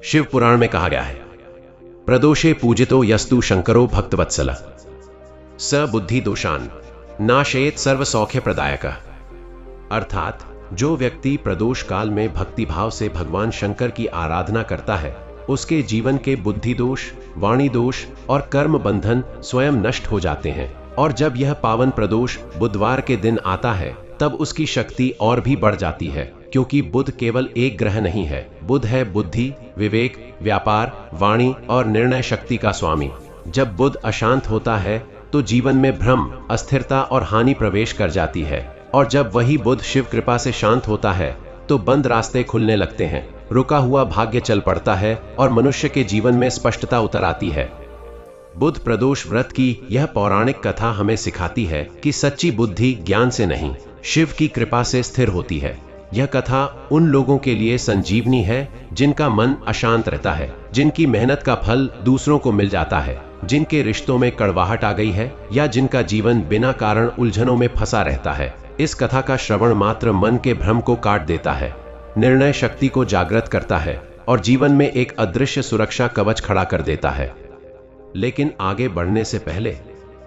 शिव पुराण में कहा गया है, प्रदोषे पूजितो यस्तु शंकरो भक्तवत्सल स बुद्धि दोषान नाशयेत सर्व सौख्य प्रदायक। अर्थात जो व्यक्ति प्रदोष काल में भक्तिभाव से भगवान शंकर की आराधना करता है, उसके जीवन के बुद्धि दोष, वाणी दोष और कर्म बंधन स्वयं नष्ट हो जाते हैं। और जब यह पावन प्रदोष बुधवार के दिन आता है, तब उसकी शक्ति और भी बढ़ जाती है, क्योंकि बुध केवल एक ग्रह नहीं है। बुध है बुद्धि, विवेक, व्यापार, वाणी और निर्णय शक्ति का स्वामी। जब बुध अशांत होता है तो जीवन में भ्रम, अस्थिरता और हानि प्रवेश कर जाती है, और जब वही बुध शिव कृपा से शांत होता है तो बंद रास्ते खुलने लगते हैं, रुका हुआ भाग्य चल पड़ता है और मनुष्य के जीवन में स्पष्टता उतर आती है। बुध प्रदोष व्रत की यह पौराणिक कथा हमें सिखाती है कि सच्ची बुद्धि ज्ञान से नहीं, शिव की कृपा से स्थिर होती है। यह कथा उन लोगों के लिए संजीवनी है जिनका मन अशांत रहता है, जिनकी मेहनत का फल दूसरों को मिल जाता है, जिनके रिश्तों में कड़वाहट आ गई है या जिनका जीवन बिना कारण उलझनों में फंसा रहता है। इस कथा का श्रवण मात्र मन के भ्रम को काट देता है, निर्णय शक्ति को जागृत करता है और जीवन में एक अदृश्य सुरक्षा कवच खड़ा कर देता है। लेकिन आगे बढ़ने से पहले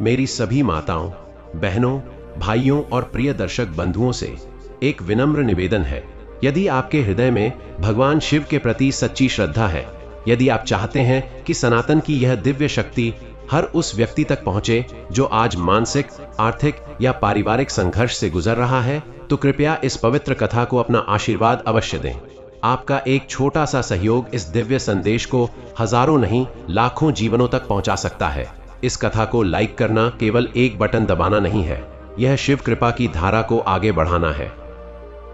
मेरी सभी माताओं, बहनों, भाइयों और प्रिय दर्शक बंधुओं से एक विनम्र निवेदन है। यदि आपके हृदय में भगवान शिव के प्रति सच्ची श्रद्धा है, यदि आप चाहते हैं कि सनातन की यह दिव्य शक्ति हर उस व्यक्ति तक पहुंचे जो आज मानसिक, आर्थिक या पारिवारिक संघर्ष से गुजर रहा है, तो कृपया इस पवित्र कथा को अपना आशीर्वाद अवश्य दें। आपका एक छोटा सा सहयोग इस दिव्य संदेश को हजारों नहीं, लाखों जीवनों तक पहुंचा सकता है। इस कथा को लाइक करना केवल एक बटन दबाना नहीं है, यह शिव कृपा की धारा को आगे बढ़ाना है।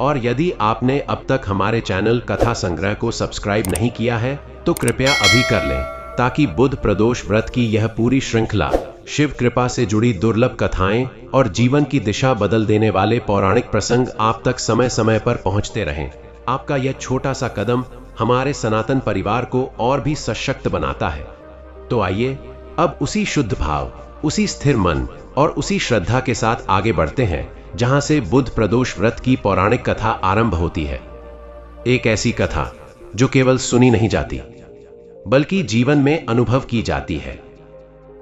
और यदि आपने अब तक हमारे चैनल कथा संग्रह को सब्सक्राइब नहीं किया है, तो कृपया अभी कर लें, ताकि बुध प्रदोष व्रत की यह पूरी श्रृंखला, शिव कृपा से जुड़ी दुर्लभ कथाएं और जीवन की दिशा बदल देने वाले पौराणिक प्रसंग आप तक समय समय पर पहुंचते रहें। आपका यह छोटा सा कदम हमारे सनातन परिवार को और भी सशक्त बनाता है। तो आइए अब उसी शुद्ध भाव, उसी स्थिर मन और उसी श्रद्धा के साथ आगे बढ़ते हैं जहां से बुध प्रदोष व्रत की पौराणिक कथा आरंभ होती है। एक ऐसी कथा जो केवल सुनी नहीं जाती, बल्कि जीवन में अनुभव की जाती है।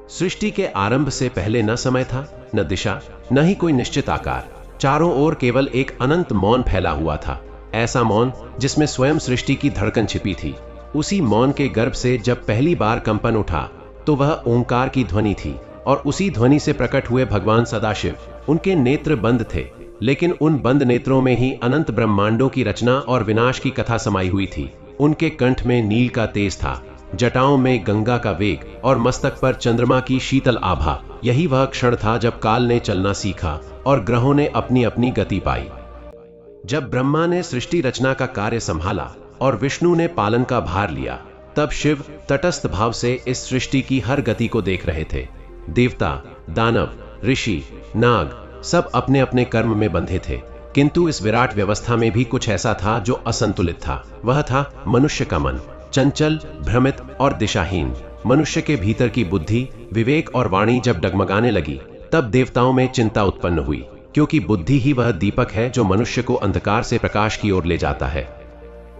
सृष्टि के आरंभ से पहले न समय था, न दिशा, न ही कोई निश्चित आकार। चारों ओर केवल एक अनंत मौन फैला हुआ था, ऐसा मौन जिसमें स्वयं सृष्टि की धड़कन छिपी थी। उसी मौन के गर्भ से जब पहली बार कंपन उठा तो वह ओंकार की ध्वनि थी, और उसी ध्वनि से प्रकट हुए भगवान सदाशिव। उनके नेत्र बंद थे, लेकिन उन बंद नेत्रों में ही अनंत ब्रह्मांडों की रचना और विनाश की कथा समाई हुई थी। उनके कंठ में नील का तेज था, जटाओं में गंगा का वेग और मस्तक पर चंद्रमा की शीतल आभा। यही वह क्षण था जब काल ने चलना सीखा और ग्रहों ने अपनी अपनी गति पाई। जब ब्रह्मा ने सृष्टि रचना का कार्य संभाला और विष्णु ने पालन का भार लिया, तब शिव तटस्थ भाव से इस सृष्टि की हर गति को देख रहे थे। देवता, दानव, ऋषि, नाग सब अपने अपने कर्म में बंधे थे, किंतु इस विराट व्यवस्था में भी कुछ ऐसा था जो असंतुलित था। वह था मनुष्य का मन, चंचल, भ्रमित और दिशाहीन। मनुष्य के भीतर की बुद्धि, विवेक और वाणी जब डगमगाने लगी, तब देवताओं में चिंता उत्पन्न हुई, क्योंकि बुद्धि ही वह दीपक है जो मनुष्य को अंधकार से प्रकाश की ओर ले जाता है।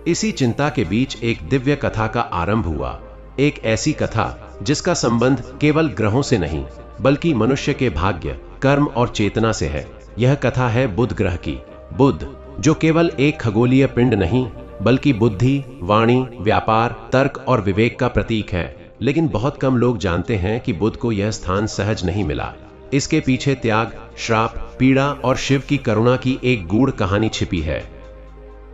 इसी चिंता के बीच एक दिव्य कथा का आरंभ हुआ। एक ऐसी कथा जिसका संबंध केवल ग्रहों से नहीं, बल्कि मनुष्य के भाग्य, कर्म और चेतना से है। यह कथा है बुध ग्रह की। बुध जो केवल एक खगोलीय पिंड नहीं, बल्कि बुद्धि, वाणी, व्यापार, तर्क और विवेक का प्रतीक है। लेकिन बहुत कम लोग जानते हैं कि बुध को यह स्थान सहज नहीं मिला। इसके पीछे त्याग, श्राप, पीड़ा और शिव की करुणा की एक गूढ़ कहानी छिपी है।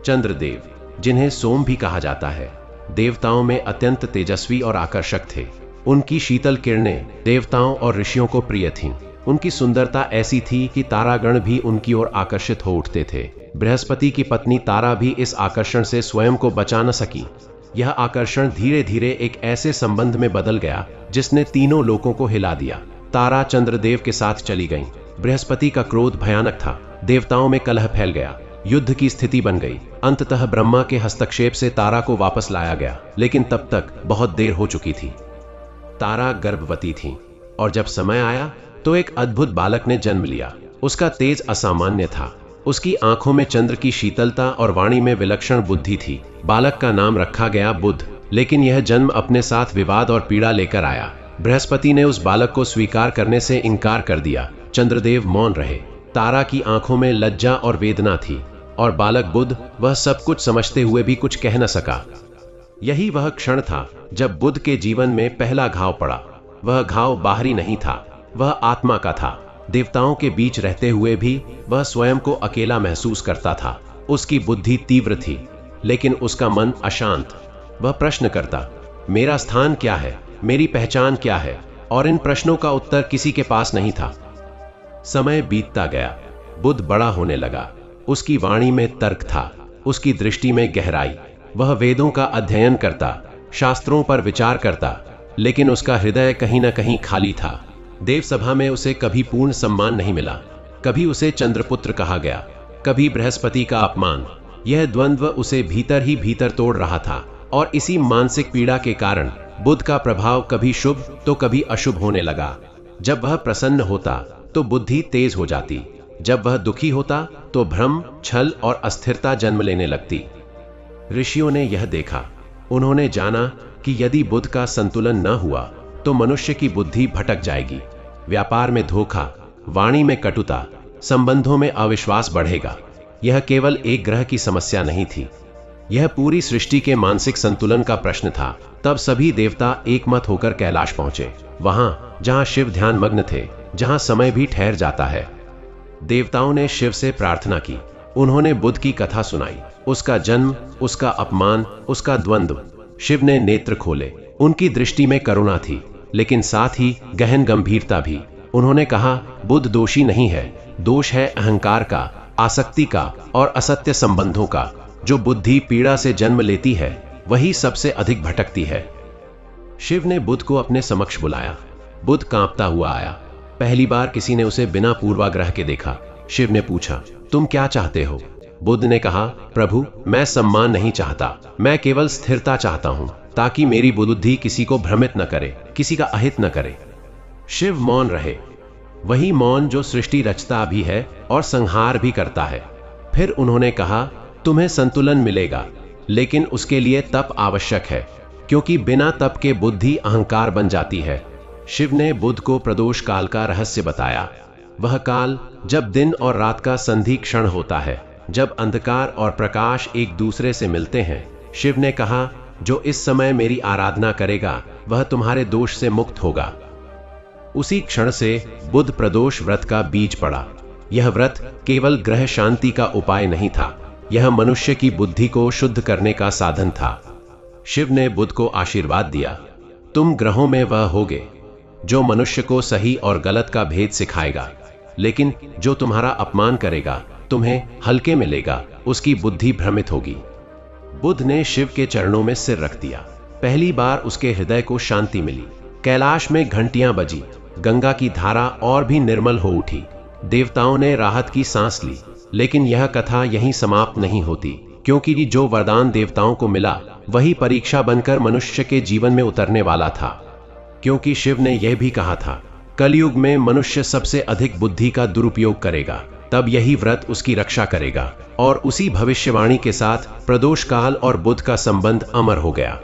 चंद्रदेव, जिन्हें सोम भी कहा जाता है, देवताओं में अत्यंत तेजस्वी और आकर्षक थे। उनकी शीतल किरणें देवताओं और ऋषियों को प्रिय थीं। उनकी सुंदरता ऐसी थी कि तारागण भी उनकी ओर आकर्षित हो उठते थे। बृहस्पति की पत्नी तारा भी इस आकर्षण से स्वयं को बचा न सकी। यह आकर्षण धीरे धीरे एक ऐसे संबंध में बदल गया जिसने तीनों लोकों को हिला दिया। तारा चंद्रदेव के साथ चली गईं। बृहस्पति का क्रोध भयानक था। देवताओं में कलह फैल गया, युद्ध की स्थिति बन गई। अंततः ब्रह्मा के हस्तक्षेप से तारा को वापस लाया गया, लेकिन तब तक बहुत देर हो चुकी थी। तारा गर्भवती थी और जब समय आया तो एक अद्भुत बालक ने जन्म लिया। उसका तेज असामान्य था। उसकी आंखों में चंद्र की शीतलता और वाणी में विलक्षण बुद्धि थी। बालक का नाम रखा गया बुध। लेकिन यह जन्म अपने साथ विवाद और पीड़ा लेकर आया। बृहस्पति ने उस बालक को स्वीकार करने से इनकार कर दिया। चंद्रदेव मौन रहे। तारा की आंखों में लज्जा और वेदना थी, और बालक बुध, वह सब कुछ समझते हुए भी कुछ कह न सका। यही वह क्षण था जब बुध के जीवन में पहला घाव पड़ा। वह घाव बाहरी नहीं था, वह आत्मा का था। देवताओं के बीच रहते हुए भी वह स्वयं को अकेला महसूस करता था। उसकी बुद्धि तीव्र थी, लेकिन उसका मन अशांत। वह प्रश्न करता, मेरा स्थान क्या है, मेरी पहचान क्या है? और इन प्रश्नों का उत्तर किसी के पास नहीं था। समय बीतता गया। बुध बड़ा होने लगा। उसकी वाणी में तर्क था, उसकी दृष्टि में गहराई। वह वेदों का अध्ययन करता, शास्त्रों पर विचार करता, लेकिन उसका हृदय कहीं न कहीं खाली था। देवसभा में उसे कभी पूर्ण सम्मान नहीं मिला। कभी उसे चंद्रपुत्र कहा गया, कभी बृहस्पति का अपमान। यह द्वंद्व उसे भीतर ही भीतर तोड़ रहा था, और इसी मानसिक पीड़ा के कारण बुध का प्रभाव कभी शुभ तो कभी अशुभ होने लगा। जब वह प्रसन्न होता तो बुद्धि तेज हो जाती, जब वह दुखी होता तो भ्रम, छल और अस्थिरता जन्म लेने लगती। ऋषियों ने यह देखा। उन्होंने जाना कि यदि बुध का संतुलन न हुआ तो मनुष्य की बुद्धि भटक जाएगी। व्यापार में धोखा, वाणी में कटुता, संबंधों में अविश्वास बढ़ेगा। यह केवल एक ग्रह की समस्या नहीं थी, यह पूरी सृष्टि के मानसिक संतुलन का प्रश्न था। तब सभी देवता एकमत होकर कैलाश पहुंचे, वहां जहां शिव ध्यान मग्न थे, जहां समय भी ठहर जाता है। देवताओं ने शिव से प्रार्थना की। उन्होंने बुध की कथा सुनाई, उसका जन्म, उसका अपमान, उसका द्वंद्व। शिव ने नेत्र खोले। उनकी दृष्टि में करुणा थी, लेकिन साथ ही गहन गंभीरता भी। उन्होंने कहा, बुध दोषी नहीं है, दोष है अहंकार का, आसक्ति का और असत्य संबंधों का। जो बुद्धि पीड़ा से जन्म लेती है, वही सबसे अधिक भटकती है। शिव ने बुध को अपने समक्ष बुलाया। बुध कांपता हुआ आया। पहली बार किसी ने उसे बिना पूर्वाग्रह के देखा। शिव ने पूछा, तुम क्या चाहते हो? बुध ने कहा, प्रभु, मैं सम्मान नहीं चाहता, मैं केवल स्थिरता चाहता हूं, ताकि मेरी बुद्धि किसी को भ्रमित न करे, किसी का अहित न करे। शिव मौन रहे, वही मौन जो सृष्टि रचता भी है और संहार भी करता है। फिर उन्होंने कहा, तुम्हें संतुलन मिलेगा, लेकिन उसके लिए तप आवश्यक है, क्योंकि बिना तप के बुद्धि अहंकार बन जाती है। शिव ने बुध को प्रदोष काल का रहस्य बताया। वह काल जब दिन और रात का संधि क्षण होता है, जब अंधकार और प्रकाश एक दूसरे से मिलते हैं। शिव ने कहा, जो इस समय मेरी आराधना करेगा वह तुम्हारे दोष से मुक्त होगा। उसी क्षण से बुध प्रदोष व्रत का बीज पड़ा। यह व्रत केवल ग्रह शांति का उपाय नहीं था, यह मनुष्य की बुद्धि को शुद्ध करने का साधन था। शिव ने बुध को आशीर्वाद दिया, तुम ग्रहों में वह होगे जो मनुष्य को सही और गलत का भेद सिखाएगा, लेकिन जो तुम्हारा अपमान करेगा, तुम्हें हल्के में लेगा, उसकी बुद्धि भ्रमित होगी। बुध ने शिव के चरणों में सिर रख दिया। पहली बार उसके हृदय को शांति मिली। कैलाश में घंटियां बजी, गंगा की धारा और भी निर्मल हो उठी। देवताओं ने राहत की सांस ली। लेकिन यह कथा यहीं समाप्त नहीं होती, क्योंकि जो वरदान देवताओं को मिला वही परीक्षा बनकर मनुष्य के जीवन में उतरने वाला था। क्योंकि शिव ने यह भी कहा था, कलयुग में मनुष्य सबसे अधिक बुद्धि का दुरुपयोग करेगा, तब यही व्रत उसकी रक्षा करेगा। और उसी भविष्यवाणी के साथ प्रदोष काल और बुध का संबंध अमर हो गया।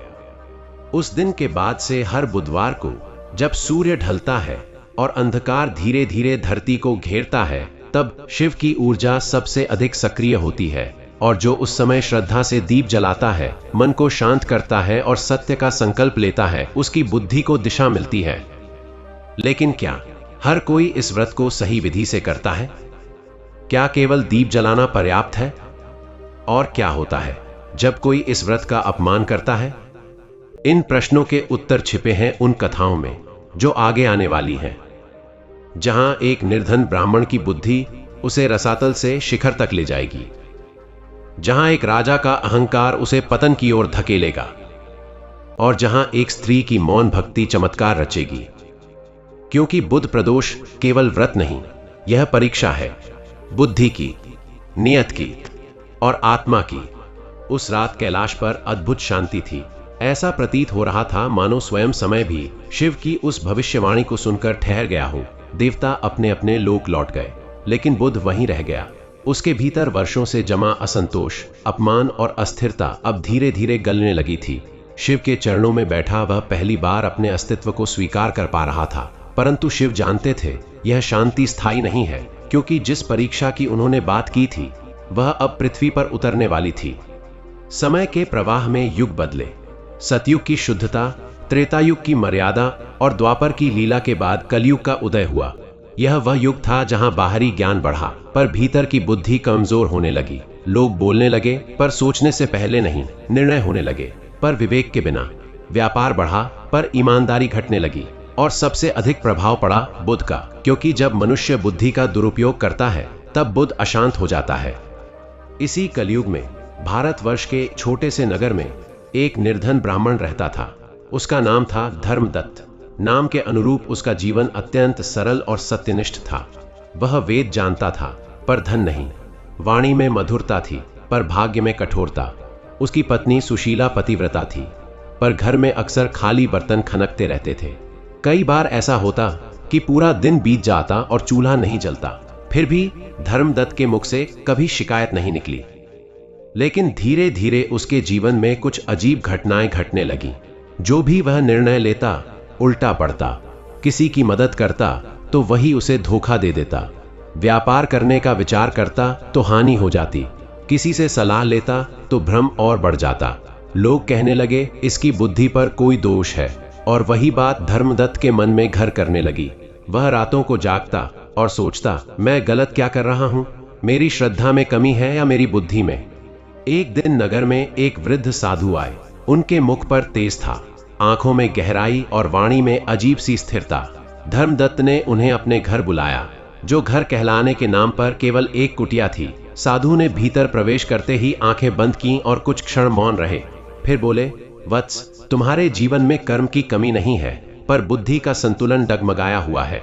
उस दिन के बाद से हर बुधवार को जब सूर्य ढलता है और अंधकार धीरे धीरे धरती को घेरता है, तब शिव की ऊर्जा सबसे अधिक सक्रिय होती है, और जो उस समय श्रद्धा से दीप जलाता है, मन को शांत करता है और सत्य का संकल्प लेता है, उसकी बुद्धि को दिशा मिलती है। लेकिन क्या हर कोई इस व्रत को सही विधि से करता है? क्या केवल दीप जलाना पर्याप्त है? और क्या होता है जब कोई इस व्रत का अपमान करता है? इन प्रश्नों के उत्तर छिपे हैं उन कथाओं में जो आगे आने वाली हैं, जहां एक निर्धन ब्राह्मण की बुद्धि उसे रसातल से शिखर तक ले जाएगी, जहां एक राजा का अहंकार उसे पतन की ओर धकेलेगा, और जहां एक स्त्री की मौन भक्ति चमत्कार रचेगी। क्योंकि बुध प्रदोष केवल व्रत नहीं, यह परीक्षा है बुद्धि की, नियत की और आत्मा की। उस रात कैलाश पर अद्भुत शांति थी। ऐसा प्रतीत हो रहा था मानो स्वयं समय भी शिव की उस भविष्यवाणी को सुनकर ठहर गया हो। देवता अपने अपने लोक लौट गए, लेकिन बुध वहीं रह गया। उसके भीतर वर्षों से जमा असंतोष, अपमान और अस्थिरता अब धीरे धीरे गलने लगी थी। शिव के चरणों में बैठा वह पहली बार अपने अस्तित्व को स्वीकार कर पा रहा था। परंतु शिव जानते थे यह शांति स्थायी नहीं है, क्योंकि जिस परीक्षा की उन्होंने बात की थी वह अब पृथ्वी पर उतरने वाली थी। समय के प्रवाह में युग बदले। सतयुग की शुद्धता, त्रेतायुग की मर्यादा और द्वापर की लीला के बाद कलयुग का उदय हुआ। यह वह युग था जहां बाहरी ज्ञान बढ़ा पर भीतर की बुद्धि कमजोर होने लगी। लोग बोलने लगे पर सोचने से पहले नहीं, निर्णय होने लगे पर विवेक के बिना। व्यापार बढ़ा पर ईमानदारी घटने लगी और सबसे अधिक प्रभाव पड़ा बुद्ध का, क्योंकि जब मनुष्य बुद्धि का दुरुपयोग करता है तब बुद्ध अशांत हो जाता है। इसी कलयुग में भारतवर्ष के छोटे से नगर में एक निर्धन ब्राह्मण रहता था। उसका नाम था धर्मदत्त। नाम के अनुरूप उसका जीवन अत्यंत सरल और सत्यनिष्ठ था। वह वेद जानता था पर धन नहीं, वाणी में मधुरता थी पर भाग्य में कठोरता। उसकी पत्नी सुशीला पतिव्रता थी पर घर में अक्सर खाली बर्तन खनकते रहते थे। कई बार ऐसा होता कि पूरा दिन बीत जाता और चूल्हा नहीं जलता, फिर भी धर्मदत्त के मुख से कभी शिकायत नहीं निकली। लेकिन धीरे धीरे उसके जीवन में कुछ अजीब घटनाएं घटने लगी। जो भी वह निर्णय लेता उल्टा पड़ता। किसी की मदद करता तो वही उसे धोखा दे देता। व्यापार करने का विचार करता तो हानि हो जाती। किसी से सलाह लेता तो भ्रम और बढ़ जाता। लोग कहने लगे इसकी बुद्धि पर कोई दोष है, और वही बात धर्मदत्त के मन में घर करने लगी। वह रातों को जागता और सोचता, मैं गलत क्या कर रहा हूं? मेरी श्रद्धा में कमी है या मेरी बुद्धि में? एक दिन नगर में एक वृद्ध साधु आए। उनके मुख पर तेज था, आंखों में गहराई और वाणी में अजीब सी स्थिरता। धर्मदत्त ने उन्हें अपने घर बुलाया, जो घर कहलाने के नाम पर केवल एक कुटिया थी। साधु ने भीतर प्रवेश करते ही आंखें बंद की और कुछ क्षण मौन रहे। फिर बोले, वत्स, तुम्हारे जीवन में कर्म की कमी नहीं है, पर बुद्धि का संतुलन डगमगाया हुआ है।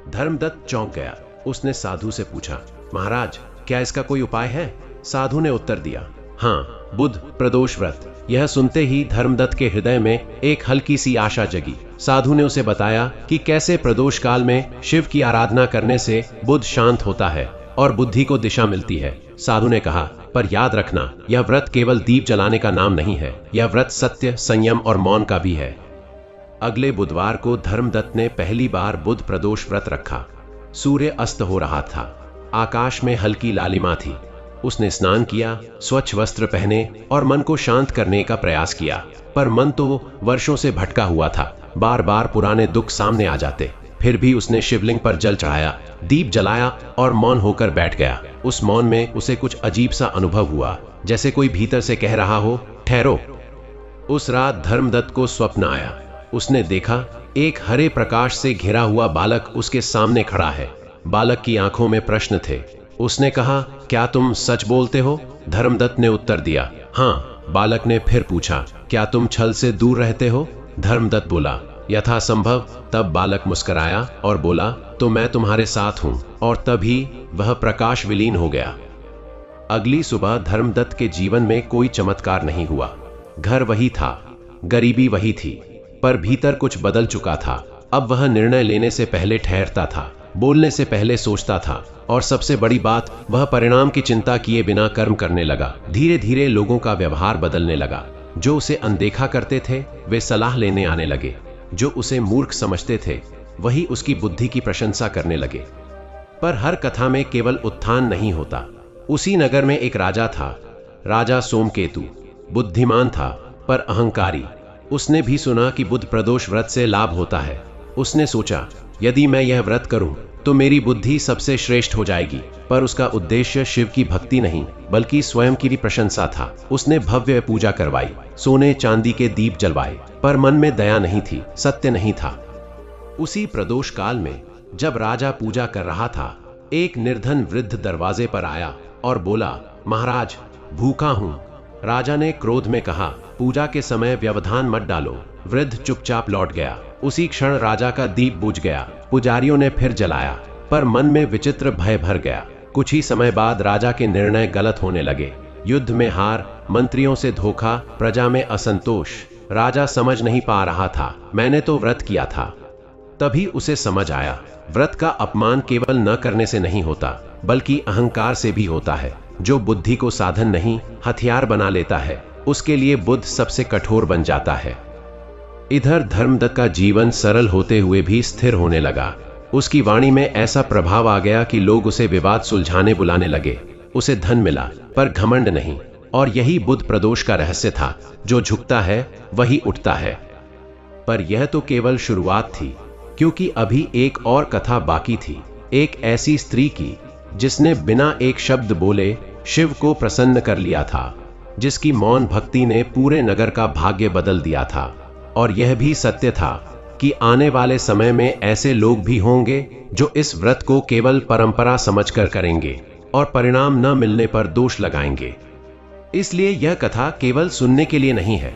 धर्मदत्त चौंक गया। उसने साधु से पूछा, महाराज, क्या इसका कोई उपाय है? साधु ने उत्तर दिया, हाँ, बुध प्रदोष व्रत। यह सुनते ही धर्मदत्त के हृदय में एक हल्की सी आशा जगी। साधु ने उसे बताया कि कैसे प्रदोष काल में शिव की आराधना करने से बुध शांत होता है और बुद्धि को दिशा मिलती है। साधु ने कहा, पर याद रखना, यह व्रत केवल दीप जलाने का नाम नहीं है। यह व्रत सत्य, संयम और मौन का भी है। अगले बुधवार को धर्मदत्त ने पहली बार बुध प्रदोष व्रत रखा। सूर्य अस्त हो रहा था। आकाश में हल्की लालिमा थी। उसने स्नान किया, स्वच्छ वस्त्र पहने और मन को शांत करने का प्रयास किया, पर मन तो वर्षों से भटका हुआ था। बार बार पुराने दुख सामने आ जाते। फिर भी उसने शिवलिंग पर जल चढ़ाया, दीप जलाया और मौन होकर बैठ गया। उस मौन में उसे कुछ अजीब सा अनुभव हुआ, जैसे कोई भीतर से कह रहा हो, ठहरो। उस रात धर्मदत्त को स्वप्न आया। उसने देखा एक हरे प्रकाश से घिरा हुआ बालक उसके सामने खड़ा है। बालक की आंखों में प्रश्न थे। उसने कहा, क्या तुम सच बोलते हो? धर्मदत्त ने उत्तर दिया, हाँ। बालक ने फिर पूछा, क्या तुम छल से दूर रहते हो? धर्मदत्त बोला, यथासंभव। तब बालक मुस्कुराया और बोला, तो मैं तुम्हारे साथ हूं। और तभी वह प्रकाश विलीन हो गया। अगली सुबह धर्मदत्त के जीवन में कोई चमत्कार नहीं हुआ। घर वही था, गरीबी वही थी, पर भीतर कुछ बदल चुका था। अब वह निर्णय लेने से पहले ठहरता था, बोलने से पहले सोचता था, और सबसे बड़ी बात, वह परिणाम की चिंता किए बिना कर्म करने लगा। धीरे धीरे लोगों का व्यवहार बदलने लगा। जो उसे अनदेखा करते थे वे सलाह लेने आने लगे। जो उसे मूर्ख समझते थे वही उसकी बुद्धि की प्रशंसा करने लगे। पर हर कथा में केवल उत्थान नहीं होता। उसी नगर में एक राजा था, राजा सोमकेतु। बुद्धिमान था पर अहंकारी। उसने भी सुना कि बुध प्रदोष व्रत से लाभ होता है। उसने सोचा, यदि मैं यह व्रत करूं तो मेरी बुद्धि सबसे श्रेष्ठ हो जाएगी। पर उसका उद्देश्य शिव की भक्ति नहीं बल्कि स्वयं की प्रशंसा था। उसने भव्य पूजा करवाई, सोने चांदी के दीप जलवाए, पर मन में दया नहीं थी, सत्य नहीं था। उसी प्रदोष काल में जब राजा पूजा कर रहा था, एक निर्धन वृद्ध दरवाजे पर आया और बोला, महाराज, भूखा हूं। राजा ने क्रोध में कहा, पूजा के समय व्यवधान मत डालो। वृद्ध चुपचाप लौट गया। उसी क्षण राजा का दीप बुझ गया। पुजारियों ने फिर जलाया, पर मन में विचित्र भय भर गया। कुछ ही समय बाद राजा के निर्णय गलत होने लगे। युद्ध में हार, मंत्रियों से धोखा, प्रजा में असंतोष। राजा समझ नहीं पा रहा था, मैंने तो व्रत किया था। तभी उसे समझ आया, व्रत का अपमान केवल न करने से नहीं होता बल्कि अहंकार से भी होता है। जो बुद्धि को साधन नहीं हथियार बना लेता है उसके लिए बुद्ध सबसे कठोर बन जाता है। इधर धर्मदत्त का जीवन सरल होते हुए भी स्थिर होने लगा। उसकी वाणी में ऐसा प्रभाव आ गया कि लोग उसे विवाद सुलझाने बुलाने लगे। उसे धन मिला पर घमंड नहीं, और यही बुद्ध प्रदोष का रहस्य था, जो झुकता है वही उठता है। पर यह तो केवल शुरुआत थी, क्योंकि अभी एक और कथा बाकी थी, एक ऐसी स्त्री की जिसने बिना एक शब्द बोले शिव को प्रसन्न कर लिया था, जिसकी मौन भक्ति ने पूरे नगर का भाग्य बदल दिया था। और यह भी सत्य था कि आने वाले समय में ऐसे लोग भी होंगे जो इस व्रत को केवल परंपरा समझकर करेंगे और परिणाम न मिलने पर दोष लगाएंगे। इसलिए यह कथा केवल सुनने के लिए नहीं है,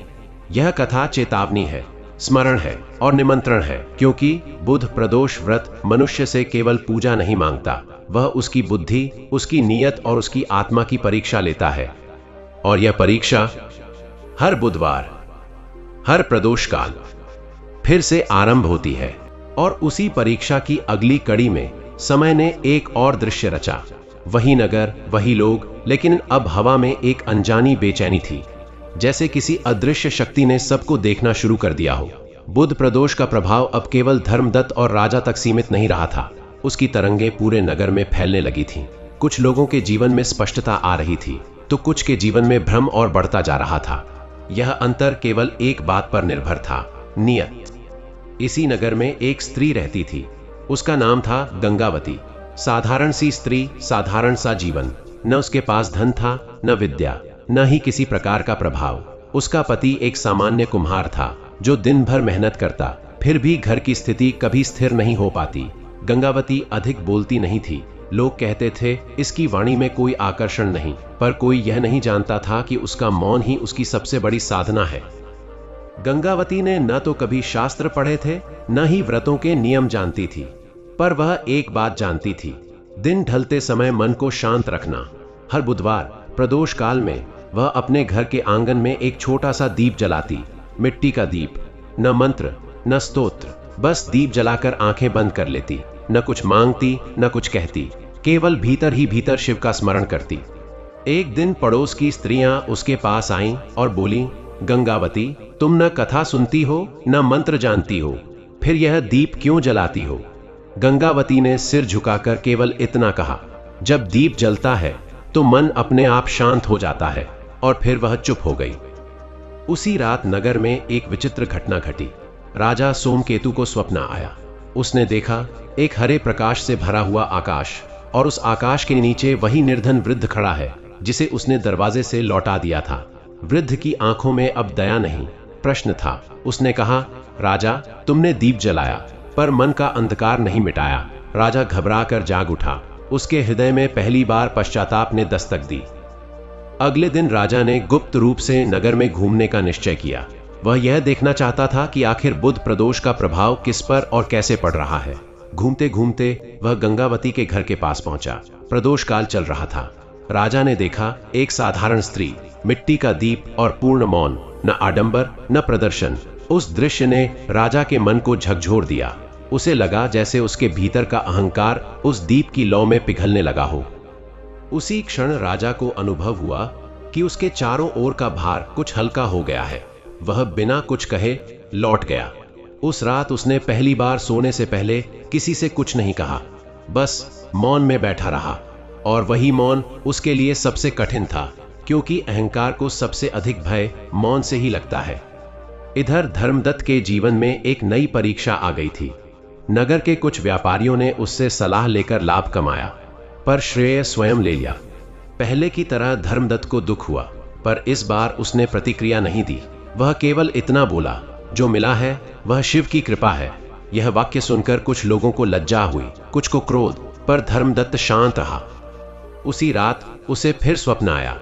यह कथा चेतावनी है, स्मरण है और निमंत्रण है, क्योंकि बुद्ध प्रदोष व्रत मनुष्य से केवल पूजा नहीं मांगता, वह उसकी बुद्धि, उसकी नीयत और उसकी आत्मा की परीक्षा लेता है। और यह परीक्षा हर बुधवार, हर प्रदोष काल फिर से आरंभ होती है। और उसी परीक्षा की अगली कड़ी में समय ने एक और दृश्य रचा। वही नगर, वही लोग, लेकिन अब हवा में एक अनजानी बेचैनी थी, जैसे किसी अदृश्य शक्ति ने सबको देखना शुरू कर दिया हो। बुद्ध प्रदोष का प्रभाव अब केवल धर्मदत्त और राजा तक सीमित नहीं रहा था, उसकी तरंगें पूरे नगर में फैलने लगी थीं। कुछ लोगों के जीवन में स्पष्टता आ रही थी, तो कुछ के जीवन में भ्रम और बढ़ता जा रहा था। यह अंतर केवल एक बात पर निर्भर था, नियत। इसी नगर में एक स्त्री रहती थी, उसका नाम था गंगावती। साधारण सी स्त्री, साधारण सा जीवन। न उसके पास धन था, न विद्या, न ही किसी प्रकार का प्रभाव। उसका पति एक सामान्य कुम्हार था, जो दिन भर मेहनत करता, फिर भी घर की स्थिति कभी स्थिर नहीं हो पाती। गंगावती अधिक बोलती नहीं थी। लोग कहते थे इसकी वाणी में कोई आकर्षण नहीं, पर कोई यह नहीं जानता था कि उसका मौन ही उसकी सबसे बड़ी साधना है। गंगावती ने न तो कभी शास्त्र पढ़े थे, न ही व्रतों के नियम जानती थी, पर वह एक बात जानती थी, दिन ढलते समय मन को शांत रखना। हर बुधवार प्रदोष काल में वह अपने घर के आंगन में एक छोटा सा दीप जलाती, मिट्टी का दीप, न मंत्र न स्तोत्र, बस दीप जलाकर आंखें बंद कर लेती, न कुछ मांगती न कुछ कहती, केवल भीतर ही भीतर शिव का स्मरण करती। एक दिन पड़ोस की स्त्रियां उसके पास आईं और बोलीं, गंगावती, तुम न कथा सुनती हो न मंत्र जानती हो, फिर यह दीप क्यों जलाती हो? गंगावती ने सिर झुकाकर केवल इतना कहा, जब दीप जलता है तो मन अपने आप शांत हो जाता है, और फिर वह चुप हो गई। उसी रात नगर में एक विचित्र घटना घटी। राजा सोमकेतु को स्वप्न आया। उसने देखा एक हरे प्रकाश से भरा हुआ आकाश, और उस आकाश के नीचे वही निर्धन वृद्ध खड़ा है जिसे उसने दरवाजे से लौटा दिया था। वृद्ध की आंखों में अब दया नहीं, प्रश्न था। उसने कहा, राजा, तुमने दीप जलाया पर मन का अंधकार नहीं मिटाया। राजा घबरा कर जाग उठा। उसके हृदय में पहली बार पश्चाताप ने दस्तक दी। अगले दिन राजा ने गुप्त रूप से नगर में घूमने का निश्चय किया। वह यह देखना चाहता था कि आखिर बुद्ध प्रदोष का प्रभाव किस पर और कैसे पड़ रहा है। घूमते घूमते वह गंगावती के घर के पास पहुंचा। प्रदोष काल चल रहा था। राजा ने देखा एक साधारण स्त्री, मिट्टी का दीप और पूर्ण मौन, न आडंबर न प्रदर्शन। उस दृश्य ने राजा के मन को झकझोर दिया। उसे लगा जैसे उसके भीतर का अहंकार उस दीप की लौ में पिघलने लगा हो। उसी क्षण राजा को अनुभव हुआ कि उसके चारों ओर का भार कुछ हल्का हो गया है। वह बिना कुछ कहे लौट गया। उस रात उसने पहली बार सोने से पहले किसी से कुछ नहीं कहा, बस मौन में बैठा रहा। और वही मौन उसके लिए सबसे कठिन था, क्योंकि अहंकार को सबसे अधिक भय मौन से ही लगता है। इधर धर्मदत्त के जीवन में एक नई परीक्षा आ गई थी। नगर के कुछ व्यापारियों ने उससे सलाह लेकर लाभ कमाया, पर श्रेय स्वयं ले लिया। पहले की तरह धर्मदत्त को दुख हुआ, पर इस बार उसने प्रतिक्रिया नहीं दी। वह केवल इतना बोला, जो मिला है वह शिव की कृपा है। यह वाक्य सुनकर कुछ लोगों को लज्जा हुई, कुछ को क्रोध, पर धर्मदत्त शांत रहा। उसी रात उसे फिर स्वप्न आया,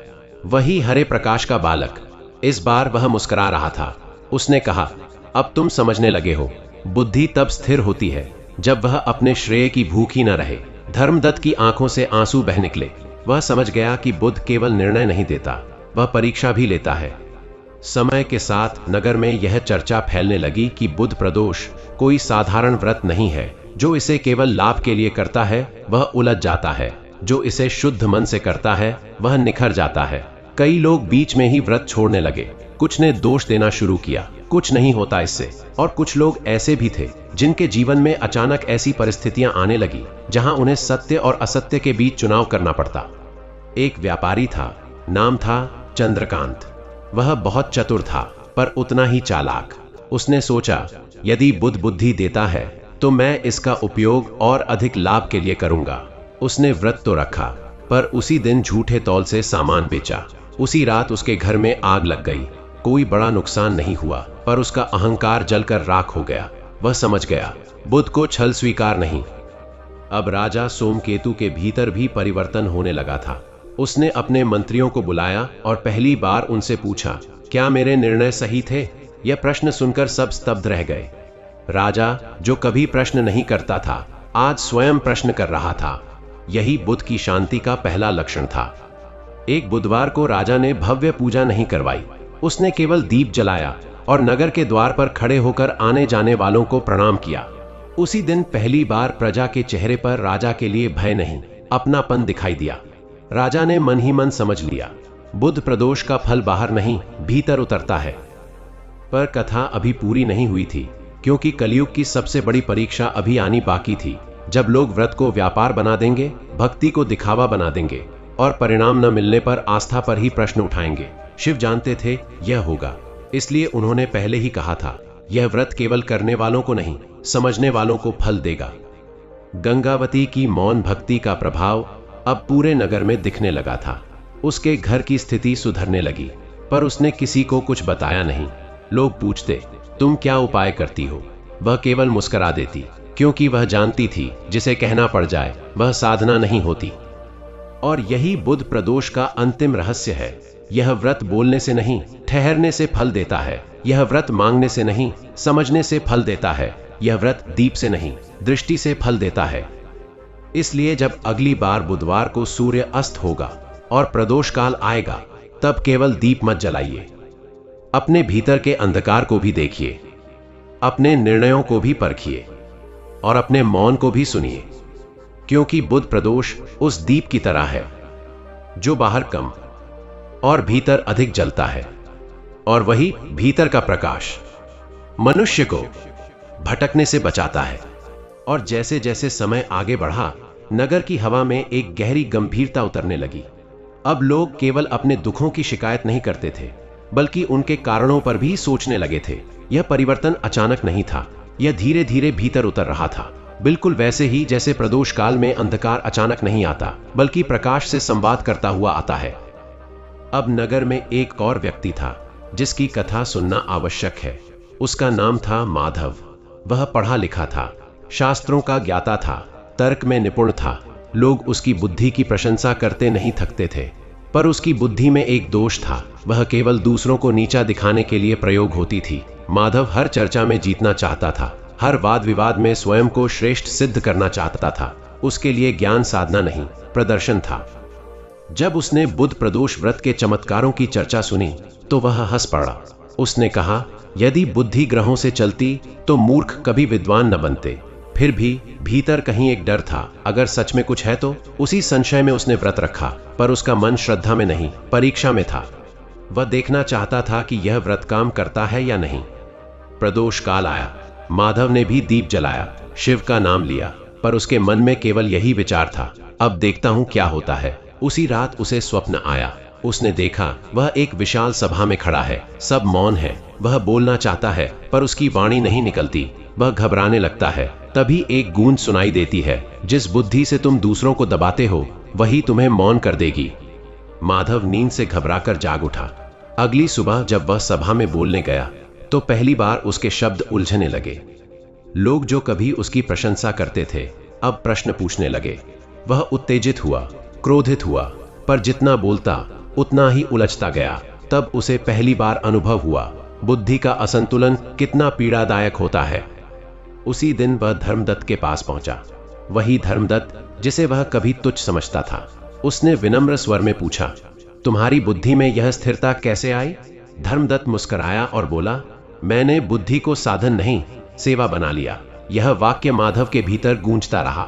वही हरे प्रकाश का बालक। इस बार वह मुस्कुरा रहा था। उसने कहा, अब तुम समझने लगे हो, बुद्धि तब स्थिर होती है जब वह अपने श्रेय की भूख ही न रहे। धर्मदत्त की आंखों से आंसू बह निकले। वह समझ गया कि बुद्ध केवल निर्णय नहीं देता, वह परीक्षा भी लेता है। समय के साथ नगर में यह चर्चा फैलने लगी कि बुद्ध प्रदोष कोई साधारण व्रत नहीं है। जो इसे केवल लाभ के लिए करता है वह उलझ जाता है, जो इसे शुद्ध मन से करता है वह निखर जाता है। कई लोग बीच में ही व्रत छोड़ने लगे। कुछ ने दोष देना शुरू किया, कुछ नहीं होता इससे, और कुछ लोग ऐसे भी थे जिनके जीवन में अचानक ऐसी परिस्थितियां आने लगी जहां उन्हें सत्य और असत्य के बीच चुनाव करना पड़ता। एक व्यापारी था, नाम था चंद्रकांत। वह बहुत चतुर था पर उतना ही चालाक। उसने सोचा, यदि बुद्ध बुद्धि देता है तो मैं इसका उपयोग और अधिक लाभ के लिए करूंगा। उसने व्रत तो रखा पर उसी दिन झूठे तौल से सामान बेचा। उसी रात उसके घर में आग लग गई। कोई बड़ा नुकसान नहीं हुआ पर उसका अहंकार जलकर राख हो गया। वह समझ गया, बुद्ध को छल स्वीकार नहीं। अब राजा सोमकेतु के भीतर भी परिवर्तन होने लगा था। उसने अपने मंत्रियों को बुलाया और पहली बार उनसे पूछा, क्या मेरे निर्णय सही थे? यह प्रश्न सुनकर सब स्तब्ध रह गए। राजा, जो कभी प्रश्न नहीं करता था, आज स्वयं प्रश्न कर रहा था। यही बुद्ध की शांति का पहला लक्षण था। एक बुधवार को राजा ने भव्य पूजा नहीं करवाई। उसने केवल दीप जलाया और नगर के द्वार पर खड़े होकर आने जाने वालों को प्रणाम किया। उसी दिन पहली बार प्रजा के चेहरे पर राजा के लिए भय नहीं, अपनापन दिखाई दिया। राजा ने मन ही मन समझ लिया, बुद्ध प्रदोष का फल बाहर नहीं, भीतर उतरता है। पर कथा अभी पूरी नहीं हुई थी, क्योंकि कलयुग की सबसे बड़ी परीक्षा अभी आनी बाकी थी। जब लोग व्रत को व्यापार बना देंगे, भक्ति को दिखावा बना देंगे और परिणाम न मिलने पर आस्था पर ही प्रश्न उठाएंगे। शिव जानते थे यह होगा, इसलिए उन्होंने पहले ही कहा था, यह व्रत केवल करने वालों को नहीं, समझने वालों को फल देगा। गंगावती की मौन भक्ति का प्रभाव अब पूरे नगर में दिखने लगा था। उसके घर की स्थिति सुधरने लगी, पर उसने किसी को कुछ बताया नहीं। लोग पूछते, तुम क्या उपाय करती हो? वह केवल मुस्कुरा देती, क्योंकि वह जानती थी जिसे कहना पड़ जाए वह साधना नहीं होती। और यही बुद्ध प्रदोष का अंतिम रहस्य है। यह व्रत बोलने से नहीं, ठहरने से फल देता है। यह व्रत मांगने से नहीं, समझने से फल देता है। यह व्रत दीप से नहीं, दृष्टि से फल देता है। इसलिए जब अगली बार बुधवार को सूर्य अस्त होगा और प्रदोष काल आएगा, तब केवल दीप मत जलाइए। अपने भीतर के अंधकार को भी देखिए, अपने निर्णयों को भी परखिए और अपने मौन को भी सुनिए, क्योंकि बुद्ध प्रदोष उस दीप की तरह है जो बाहर कम और भीतर अधिक जलता है। और वही भीतर का प्रकाश मनुष्य को भटकने से बचाता है। और जैसे जैसे समय आगे बढ़ा, नगर की हवा में एक गहरी गंभीरता उतरने लगी। अब लोग केवल अपने दुखों की शिकायत नहीं करते थे, बल्कि उनके कारणों पर भी सोचने लगे थे। यह परिवर्तन अचानक नहीं था, यह धीरे धीरे भीतर उतर रहा था। बिल्कुल वैसे ही जैसे प्रदोष काल में अंधकार अचानक नहीं आता, बल्कि प्रकाश से संवाद करता हुआ आता है। अब नगर में एक और व्यक्ति था जिसकी कथा सुनना आवश्यक है। उसका नाम था माधव। वह पढ़ा लिखा था, शास्त्रों का ज्ञाता था, तर्क में निपुण था। लोग उसकी बुद्धि की प्रशंसा करते नहीं थकते थे, पर उसकी बुद्धि में एक दोष था, वह केवल दूसरों को नीचा दिखाने के लिए प्रयोग होती थी। माधव हर चर्चा में जीतना चाहता था, हर वाद विवाद में स्वयं को श्रेष्ठ सिद्ध करना चाहता था। उसके लिए ज्ञान साधना नहीं, प्रदर्शन था। जब उसने बुद्ध प्रदोष व्रत के चमत्कारों की चर्चा सुनी तो वह हंस पड़ा। उसने कहा, यदि बुद्धि ग्रहों से चलती तो मूर्ख कभी विद्वान न बनते। फिर भी भीतर कहीं एक डर था, अगर सच में कुछ है तो। उसी संशय में उसने व्रत रखा, पर उसका मन श्रद्धा में नहीं, परीक्षा में था। वह देखना चाहता था कि यह व्रत काम करता है या नहीं। प्रदोष काल आया। माधव ने भी दीप जलाया, शिव का नाम लिया, पर उसके मन में केवल यही विचार था, अब देखता हूं क्या होता है। उसी रात उसे स्वप्न आया। उसने देखा वह एक विशाल सभा में खड़ा है, सब मौन है। वह बोलना चाहता है पर उसकी वाणी नहीं निकलती। वह घबराने लगता है। तभी एक गूंज सुनाई देती है, जिस बुद्धि से तुम दूसरों को दबाते हो वही तुम्हें मौन कर देगी। माधव नींद से घबराकर जाग उठा। अगली सुबह जब वह सभा में बोलने गया तो पहली बार उसके शब्द उलझने लगे। लोग जो कभी उसकी प्रशंसा करते थे अब प्रश्न पूछने लगे। वह उत्तेजित हुआ, क्रोधित हुआ, पर जितना बोलता उतना ही उलझता गया। तब उसे पहली बार अनुभव हुआ बुद्धि का असंतुलन कितना पीड़ादायक होता है। उसी दिन वह धर्मदत्त के पास पहुंचा, वही धर्मदत्त जिसे वह कभी तुच्छ समझता था। उसने विनम्र स्वर में पूछा, तुम्हारी बुद्धि में यह स्थिरता कैसे आई? धर्मदत्त मुस्कुराया और बोला, मैंने बुद्धि को साधन नहीं, सेवा बना लिया। यह वाक्य माधव के भीतर गूंजता रहा।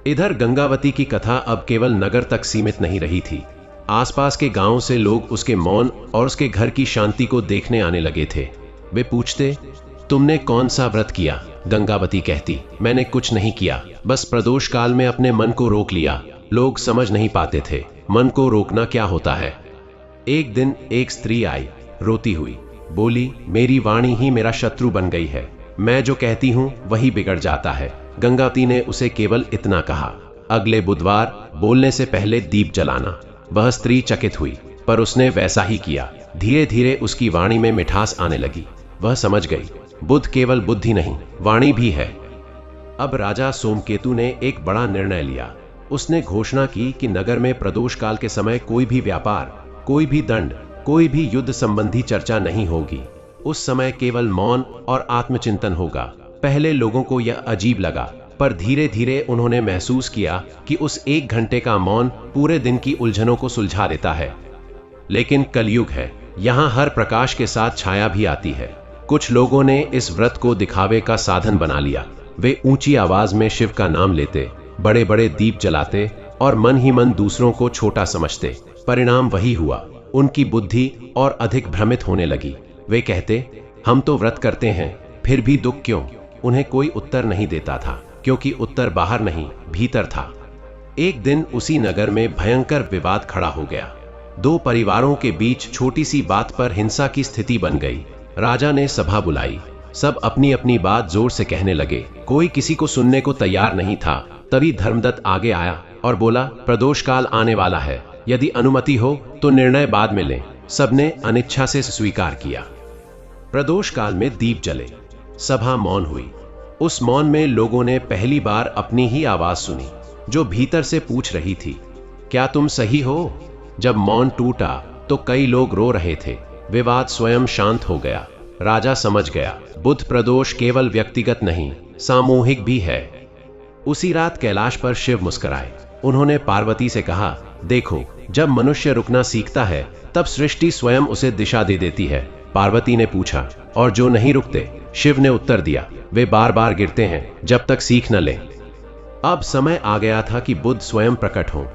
इधर गंगावती की कथा अब केवल नगर तक सीमित नहीं रही थी। आसपास के गांव से लोग उसके मौन और उसके घर की शांति को देखने आने लगे थे। वे पूछते, तुमने कौन सा व्रत किया? गंगावती कहती, मैंने कुछ नहीं किया, बस प्रदोष काल में अपने मन को रोक लिया। लोग समझ नहीं पाते थे मन को रोकना क्या होता है। एक दिन एक स्त्री आई, रोती हुई, बोली, मेरी वाणी ही मेरा शत्रु बन गई है, मैं जो कहती हूँ वही बिगड़ जाता है। गंगावती ने उसे केवल इतना कहा, अगले बुधवार बोलने से पहले दीप जलाना। वह स्त्री चकित हुई, पर उसने वैसा ही किया। धीरे धीरे उसकी वाणी में मिठास आने लगी। वह समझ गई, बुद्ध केवल बुद्धि नहीं, वाणी भी है। अब राजा सोमकेतु ने एक बड़ा निर्णय लिया। उसने घोषणा की कि नगर में प्रदोष काल के समय कोई भी व्यापार, कोई भी दंड, कोई भी युद्ध संबंधी चर्चा नहीं होगी। उस समय केवल मौन और आत्मचिंतन होगा। पहले लोगों को यह अजीब लगा, पर धीरे धीरे उन्होंने महसूस किया कि उस 1 घंटे का मौन पूरे दिन की उलझनों को सुलझा देता है। लेकिन कलयुग है, यहाँ हर प्रकाश के साथ छाया भी आती है। कुछ लोगों ने इस व्रत को दिखावे का साधन बना लिया। वे ऊंची आवाज में शिव का नाम लेते, बड़े बड़े दीप जलाते और मन ही मन दूसरों को छोटा समझते। परिणाम वही हुआ, उनकी बुद्धि और अधिक भ्रमित होने लगी। वे कहते, हम तो व्रत करते हैं, फिर भी दुख क्यों? उन्हें कोई उत्तर नहीं देता था, क्योंकि उत्तर बाहर नहीं, भीतर था। एक दिन उसी नगर में भयंकर विवाद खड़ा हो गया। 2 परिवारों के बीच छोटी सी बात पर हिंसा की स्थिति बन गई। राजा ने सभा बुलाई, सब अपनी अपनी बात जोर से कहने लगे। कोई किसी को सुनने को तैयार नहीं था। तभी धर्मदत्त आगे आया और बोला, प्रदोष काल आने वाला है, यदि अनुमति हो तो निर्णय बाद में लें। सबने अनिच्छा से स्वीकार किया। प्रदोष काल में दीप जले, सभा मौन हुई। उस मौन में लोगों ने पहली बार अपनी ही आवाज सुनी, जो भीतर से पूछ रही थी, क्या तुम सही हो? जब मौन टूटा तो कई लोग रो रहे थे। विवाद स्वयं शांत हो गया। राजा समझ गया, बुद्ध प्रदोष केवल व्यक्तिगत नहीं, सामूहिक भी है। उसी रात कैलाश पर शिव मुस्कुराए। उन्होंने पार्वती से कहा, देखो, जब मनुष्य रुकना सीखता है तब सृष्टि स्वयं उसे दिशा दे देती है। पार्वती ने पूछा, और जो नहीं रुकते? शिव ने उत्तर दिया, वे बार बार गिरते हैं जब तक सीख न लें। अब समय आ गया था कि बुद्ध स्वयं प्रकट हों।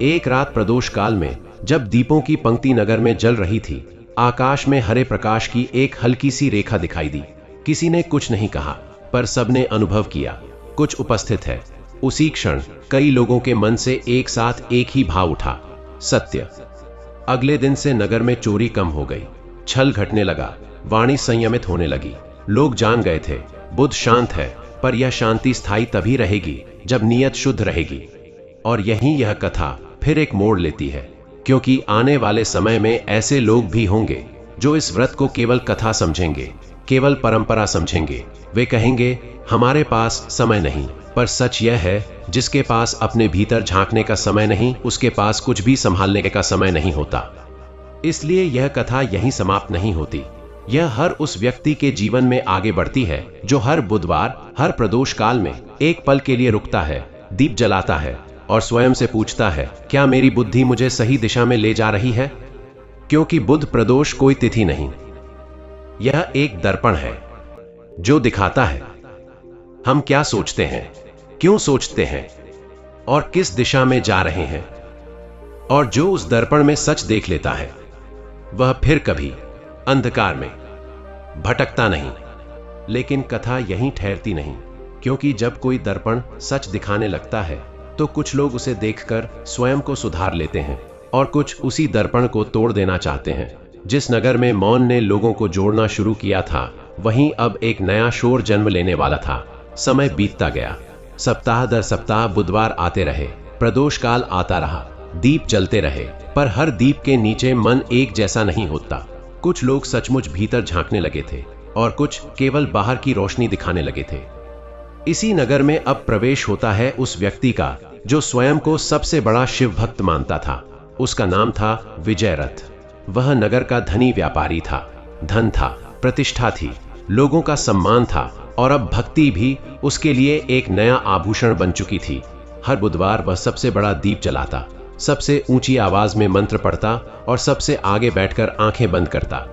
एक रात प्रदोष काल में जब दीपों की पंक्ति नगर में जल रही थी, आकाश में हरे प्रकाश की एक हल्की सी रेखा दिखाई दी। किसी ने कुछ नहीं कहा, पर सबने अनुभव किया, कुछ उपस्थित है। उसी क्षण कई लोगों के मन से एक साथ एक ही भाव उठा, सत्य। अगले दिन से नगर में चोरी कम हो गई, छल घटने लगा, वाणी संयमित होने लगी। लोग जान गए थे, बुद्ध शांत है, पर यह शांति स्थायी तभी रहेगी जब नीयत शुद्ध रहेगी। और यहीं यह कथा फिर एक मोड़ लेती है, क्योंकि आने वाले समय में ऐसे लोग भी होंगे जो इस व्रत को केवल कथा समझेंगे, केवल परंपरा समझेंगे। वे कहेंगे, हमारे पास समय नहीं, पर सच यह है, जिसके पास अपने भीतर झांकने का समय नहीं, उसके पास कुछ भी संभालने का समय नहीं होता। इसलिए यह कथा यहीं समाप्त नहीं होती। यह हर उस व्यक्ति के जीवन में आगे बढ़ती है जो हर बुधवार, हर प्रदोष काल में एक पल के लिए रुकता है, दीप जलाता है और स्वयं से पूछता है, क्या मेरी बुद्धि मुझे सही दिशा में ले जा रही है? क्योंकि बुद्ध प्रदोष कोई तिथि नहीं, यह एक दर्पण है जो दिखाता है हम क्या सोचते हैं, क्यों सोचते हैं और किस दिशा में जा रहे हैं। और जो उस दर्पण में सच देख लेता है, वह फिर कभी अंधकार में भटकता नहीं। लेकिन कथा यहीं ठहरती नहीं, क्योंकि जब कोई दर्पण सच दिखाने लगता है तो कुछ लोग उसे देखकर स्वयं को सुधार लेते हैं और कुछ उसी दर्पण को तोड़ देना चाहते हैं। जिस नगर में मौन ने लोगों को जोड़ना शुरू किया था, वहीं अब एक नया शोर जन्म लेने वाला था। समय बीतता गया, सप्ताह दर सप्ताह बुधवार आते रहे, प्रदोष काल आता रहा, दीप जलते रहे, पर हर दीप के नीचे मन एक जैसा नहीं होता। कुछ लोग सचमुच भीतर झांकने लगे थे और कुछ केवल बाहर की रोशनी दिखाने लगे थे। इसी नगर में अब प्रवेश होता है उस व्यक्ति का जो स्वयं को सबसे बड़ा शिव भक्त मानता था। उसका नाम था विजयरथ। वह नगर का धनी व्यापारी था। धन था, प्रतिष्ठा थी, लोगों का सम्मान था और अब भक्ति भी उसके लिए एक नया आभूषण बन चुकी थी। हर बुधवार वह सबसे बड़ा दीप जलाता, सबसे ऊंची आवाज में मंत्र पढ़ता और सबसे आगे बैठकर आंखें बंद करता।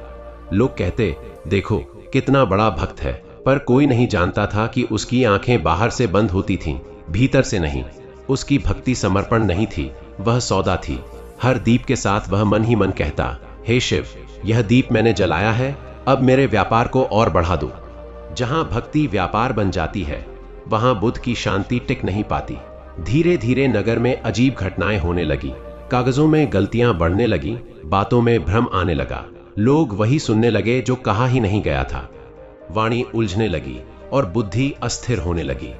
लोग कहते, देखो कितना बड़ा भक्त है, पर कोई नहीं जानता था कि उसकी आंखें बाहर से बंद होती थीं, भीतर से नहीं। उसकी भक्ति समर्पण नहीं थी, वह सौदा थी। हर दीप के साथ वह मन ही मन कहता, हे शिव, यह दीप मैंने जलाया है, अब मेरे व्यापार को और बढ़ा दो। जहां भक्ति व्यापार बन जाती है वहां बुद्ध की शांति टिक नहीं पाती। धीरे धीरे नगर में अजीब घटनाएं होने लगी। कागजों में गलतियां बढ़ने लगी, बातों में भ्रम आने लगा। लोग वही सुनने लगे जो कहा ही नहीं गया था। वाणी उलझने लगी और बुद्धि अस्थिर होने लगी।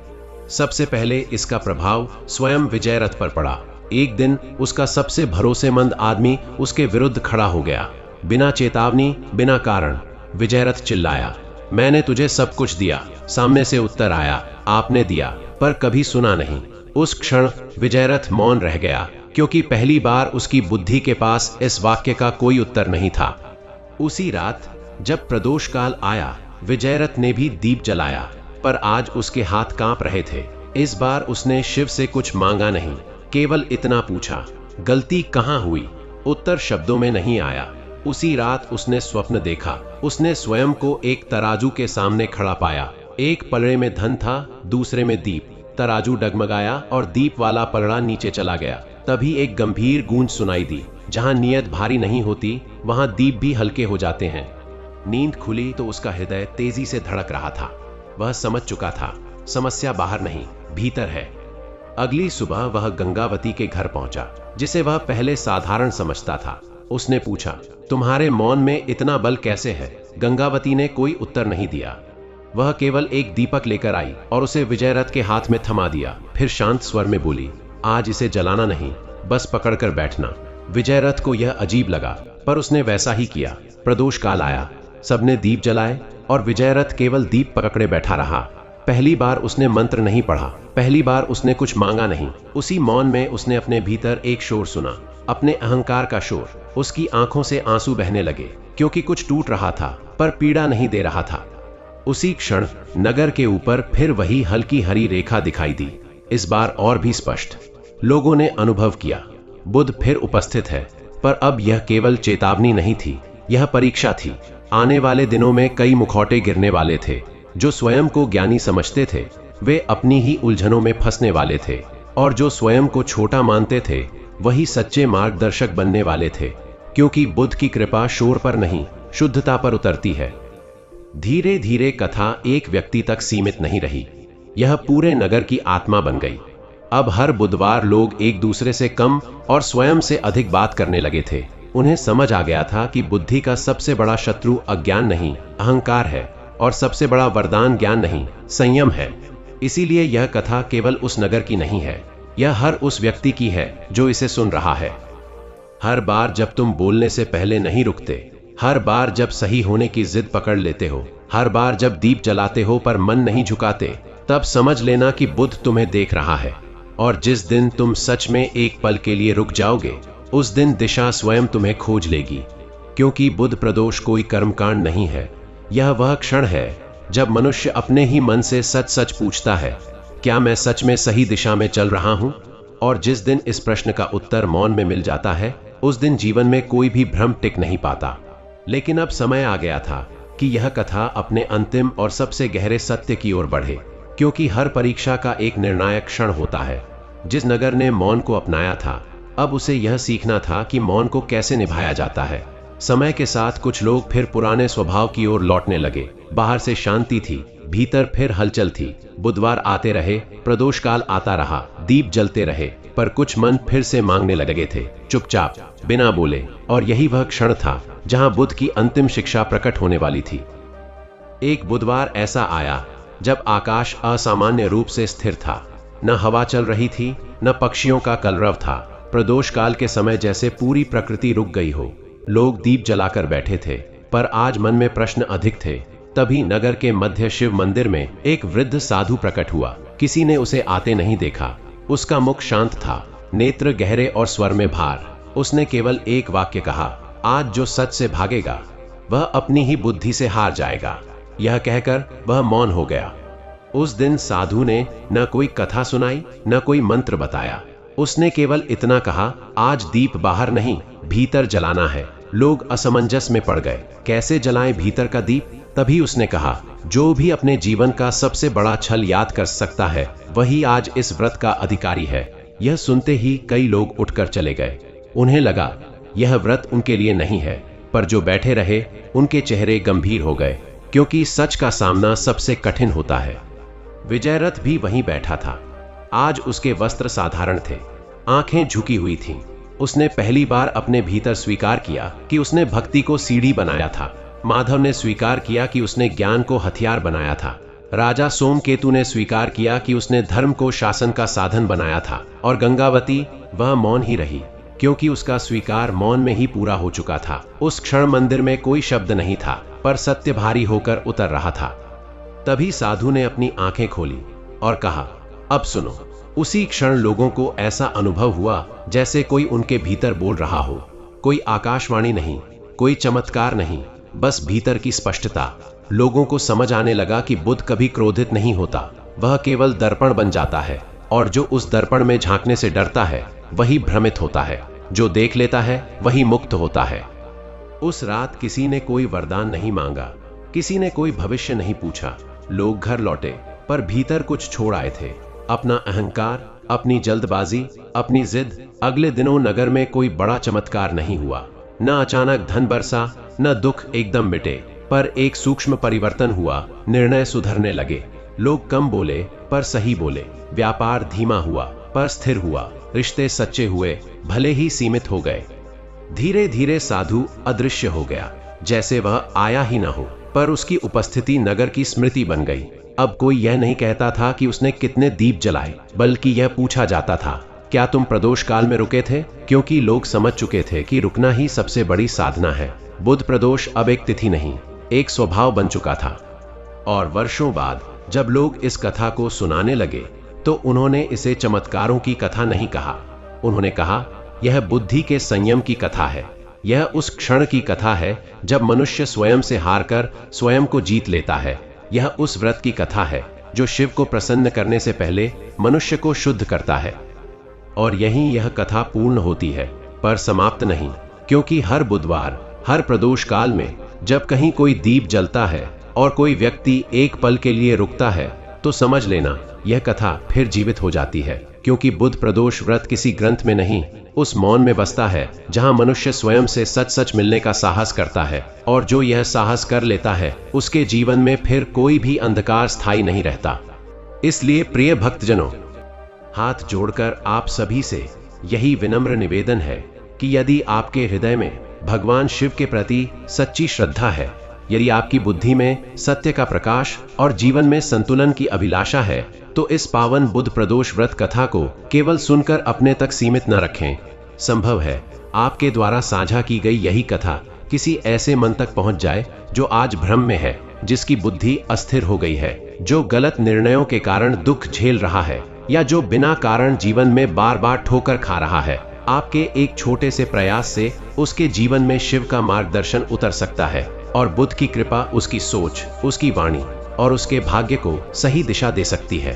सबसे पहले इसका प्रभाव स्वयं विजयरथ पर पड़ा। एक दिन उसका सबसे भरोसेमंद आदमी उसके विरुद्ध खड़ा हो गया। बिना चेतावनी, बिना कारण विजयरथ चिल्लाया, मैंने तुझे सब कुछ दिया। सामने से उत्तर आया, आपने दिया पर कभी सुना नहीं। उस क्षण विजयरथ मौन रह गया, क्योंकि पहली बार उसकी बुद्धि के पास इस वाक्य का कोई उत्तर नहीं था। उसी रात जब प्रदोष काल आया, विजयरथ ने भी दीप जलाया, पर आज उसके हाथ कांप रहे थे। इस बार उसने शिव से कुछ मांगा नहीं, केवल इतना पूछा, गलती कहां हुई? उत्तर शब्दों में नहीं आया। उसी रात उसने स्वप्न देखा। उसने स्वयं को एक तराजू के सामने खड़ा पाया। एक पलड़े में धन था, दूसरे में दीप। तराजू डगमगाया और दीप वाला पलड़ा नीचे चला गया। तभी एक गंभीर गूंज सुनाई दी, जहां नियत भारी नहीं होती वहां दीप भी हल्के हो जाते हैं। नींद खुली तो उसका हृदय तेजी से धड़क रहा था। वह समझ चुका था, समस्या बाहर नहीं, भीतर है। अगली सुबह वह गंगावती के घर पहुंचा, जिसे वह पहले साधारण समझता था। उसने पूछा, तुम्हारे मौन में इतना बल कैसे है? गंगावती ने कोई उत्तर नहीं दिया। वह केवल एक दीपक लेकर आई और उसे विजयरथ के हाथ में थमा दिया। फिर शांत स्वर में बोली, आज इसे जलाना नहीं, बस पकड़कर बैठना। विजयरथ को यह अजीब लगा, पर उसने वैसा ही किया। प्रदोष काल आया, सबने दीप जलाए और विजयरथ केवल दीप पकड़े बैठा रहा। पहली बार उसने मंत्र नहीं पढ़ा, पहली बार उसने कुछ मांगा नहीं। उसी मौन में उसने अपने भीतर एक शोर सुना, अपने अहंकार का शोर। उसकी आंखों से आंसू बहने लगे, क्योंकि कुछ टूट रहा था पर पीड़ा नहीं दे रहा था। उसी क्षण नगर के ऊपर फिर वही हल्की हरी रेखा दिखाई दी, इस बार और भी स्पष्ट। लोगों ने अनुभव किया, बुद्ध फिर उपस्थित है। पर अब यह केवल चेतावनी नहीं थी, यह परीक्षा थी। आने वाले दिनों में कई मुखौटे गिरने वाले थे। जो स्वयं को ज्ञानी समझते थे वे अपनी ही उलझनों में फंसने वाले थे, और जो स्वयं को छोटा मानते थे वही सच्चे मार्गदर्शक बनने वाले थे। क्योंकि बुद्ध की कृपा शोर पर नहीं, शुद्धता पर उतरती है। धीरे धीरे कथा एक व्यक्ति तक सीमित नहीं रही, यह पूरे नगर की आत्मा बन गई। अब हर बुधवार लोग एक दूसरे से कम और स्वयं से अधिक बात करने लगे थे। उन्हें समझ आ गया था कि बुद्धि का सबसे बड़ा शत्रु अज्ञान नहीं, अहंकार है, और सबसे बड़ा वरदान ज्ञान नहीं, संयम है। इसीलिए यह कथा केवल उस नगर की नहीं है, यह हर उस व्यक्ति की है जो इसे सुन रहा है। हर बार जब तुम बोलने से पहले नहीं रुकते, हर बार जब सही होने की जिद पकड़ लेते हो, हर बार जब दीप जलाते हो पर मन नहीं झुकाते, तब समझ लेना कि बुद्ध तुम्हें देख रहा है। और जिस दिन तुम सच में एक पल के लिए रुक जाओगे, उस दिन दिशा स्वयं तुम्हें खोज लेगी। क्योंकि बुद्ध प्रदोष कोई कर्मकांड नहीं है, यह वह क्षण है जब मनुष्य अपने ही मन से सच सच पूछता है, क्या मैं सच में सही दिशा में चल रहा हूं? और जिस दिन इस प्रश्न का उत्तर मौन में मिल जाता है, उस दिन जीवन में कोई भी भ्रम टिक नहीं पाता। लेकिन अब समय आ गया था कि यह कथा अपने अंतिम और सबसे गहरे सत्य की ओर बढ़े। क्योंकि हर परीक्षा का एक निर्णायक क्षण होता है। जिस नगर ने मौन को अपनाया था, अब उसे यह सीखना था कि मौन को कैसे निभाया जाता है। समय के साथ कुछ लोग फिर पुराने स्वभाव की ओर लौटने लगे। बाहर से शांति थी, भीतर फिर हलचल थी। बुधवार आते रहे, प्रदोष काल आता रहा, दीप जलते रहे, पर कुछ मन फिर से मांगने लगे थे, चुपचाप, बिना बोले। और यही वह क्षण था जहां बुद्ध की अंतिम शिक्षा प्रकट होने वाली थी। एक बुधवार ऐसा आया जब आकाश असामान्य रूप से स्थिर था। न हवा चल रही थी, न पक्षियों का कलरव था। प्रदोष काल के समय जैसे पूरी प्रकृति रुक गई हो। लोग दीप जलाकर बैठे थे, पर आज मन में प्रश्न अधिक थे। तभी नगर के मध्य शिव मंदिर में एक वृद्ध साधु प्रकट हुआ। किसी ने उसे आते नहीं देखा। उसका मुख शांत था, नेत्र गहरे और स्वर में भार। उसने केवल एक वाक्य कहा, आज जो सच से भागेगा वह अपनी ही बुद्धि से हार जाएगा। यह कहकर वह मौन हो गया। उस दिन साधु ने न कोई कथा सुनाई, न कोई मंत्र बताया। उसने केवल इतना कहा, आज दीप बाहर नहीं, भीतर जलाना है। लोग असमंजस में पड़ गए, कैसे जलाएं भीतर का दीप? तभी उसने कहा, जो भी अपने जीवन का सबसे बड़ा छल याद कर सकता है, वही आज इस व्रत का अधिकारी है। यह सुनते ही कई लोग उठकर चले गए। उन्हें लगा यह व्रत उनके लिए नहीं है, पर जो बैठे रहे उनके चेहरे गंभीर हो गए, क्योंकि सच का सामना सबसे कठिन होता है। विजयरथ भी वहीं बैठा था। आज उसके वस्त्र साधारण थे, आंखें झुकी हुई थीं। उसने पहली बार अपने भीतर स्वीकार किया कि उसने भक्ति को सीढ़ी बनाया था। माधव ने स्वीकार किया कि उसने ज्ञान को हथियार बनाया था। राजा सोमकेतु ने स्वीकार किया कि उसने धर्म को शासन का साधन बनाया था। और गंगावती, वह मौन ही रही, क्योंकि उसका स्वीकार मौन में ही पूरा हो चुका था। उस क्षण मंदिर में कोई शब्द नहीं था, पर सत्य भारी होकर उतर रहा था। तभी साधु ने अपनी आंखें खोली और कहा, अब सुनो। उसी क्षण लोगों को ऐसा अनुभव हुआ जैसे कोई उनके भीतर बोल रहा हो। कोई आकाशवाणी नहीं, कोई चमत्कार नहीं, बस भीतर की स्पष्टता। लोगों को समझ आने लगा कि बुद्ध कभी क्रोधित नहीं होता, वह केवल दर्पण बन जाता है, और जो उस दर्पण में झांकने से डरता है वही भ्रमित होता है, जो देख लेता है वही मुक्त होता है। उस रात किसी ने कोई वरदान नहीं मांगा, किसी ने कोई भविष्य नहीं पूछा। लोग घर लौटे, पर भीतर कुछ छोड़ आए थे, अपना अहंकार, अपनी जल्दबाजी, अपनी जिद। अगले दिनों नगर में कोई बड़ा चमत्कार नहीं हुआ, न अचानक धन बरसा, न दुख एकदम मिटे, पर एक सूक्ष्म परिवर्तन हुआ। निर्णय सुधरने लगे, लोग कम बोले पर सही बोले, व्यापार धीमा हुआ पर स्थिर हुआ, रिश्ते सच्चे हुए भले ही सीमित हो गए। धीरे धीरे साधु अदृश्य हो गया, जैसे वह आया ही न हो, पर उसकी उपस्थिति नगर की स्मृति बन गई। अब कोई यह नहीं कहता था कि उसने कितने दीप जलाए, बल्कि यह पूछा जाता था, क्या तुम प्रदोष काल में रुके थे? क्योंकि लोग समझ चुके थे कि रुकना ही सबसे बड़ी साधना है। बुद्ध प्रदोष अब एक तिथि नहीं, एक स्वभाव बन चुका था। और वर्षों बाद जब लोग इस कथा को सुनाने लगे, तो उन्होंने इसे चमत्कारों की कथा नहीं कहा। उन्होंने कहा, यह बुद्धि के संयम की कथा है। यह उस क्षण की कथा है जब मनुष्य स्वयं से हारकर स्वयं को जीत लेता है। यह उस व्रत की कथा है जो शिव को प्रसन्न करने से पहले मनुष्य को शुद्ध करता है। और यहीं यह कथा पूर्ण होती है, पर समाप्त नहीं, क्योंकि हर बुधवार, हर प्रदोष काल में जब कहीं कोई दीप जलता है और कोई व्यक्ति एक पल के लिए रुकता है, तो समझ लेना यह कथा फिर जीवित हो जाती है। क्योंकि बुद्ध प्रदोष व्रत किसी ग्रंथ में नहीं, उस मौन में बसता है जहां मनुष्य स्वयं से सच सच मिलने का साहस करता है। और जो यह साहस कर लेता है, उसके जीवन में फिर कोई भी अंधकार स्थायी नहीं रहता। इसलिए प्रिय भक्तजनों, हाथ जोड़कर आप सभी से यही विनम्र निवेदन है कि यदि आपके हृदय में भगवान शिव के प्रति सच्ची श्रद्धा है, यदि आपकी बुद्धि में सत्य का प्रकाश और जीवन में संतुलन की अभिलाषा है, तो इस पावन बुद्ध प्रदोष व्रत कथा को केवल सुनकर अपने तक सीमित न रखें। संभव है आपके द्वारा साझा की गई यही कथा किसी ऐसे मन तक पहुंच जाए जो आज भ्रम में है, जिसकी बुद्धि अस्थिर हो गई है, जो गलत निर्णयों के कारण दुख झेल रहा है, या जो बिना कारण जीवन में बार बार ठोकर खा रहा है। आपके एक छोटे से प्रयास से उसके जीवन में शिव का मार्गदर्शन उतर सकता है, और बुद्ध की कृपा उसकी सोच, उसकी वाणी और उसके भाग्य को सही दिशा दे सकती है।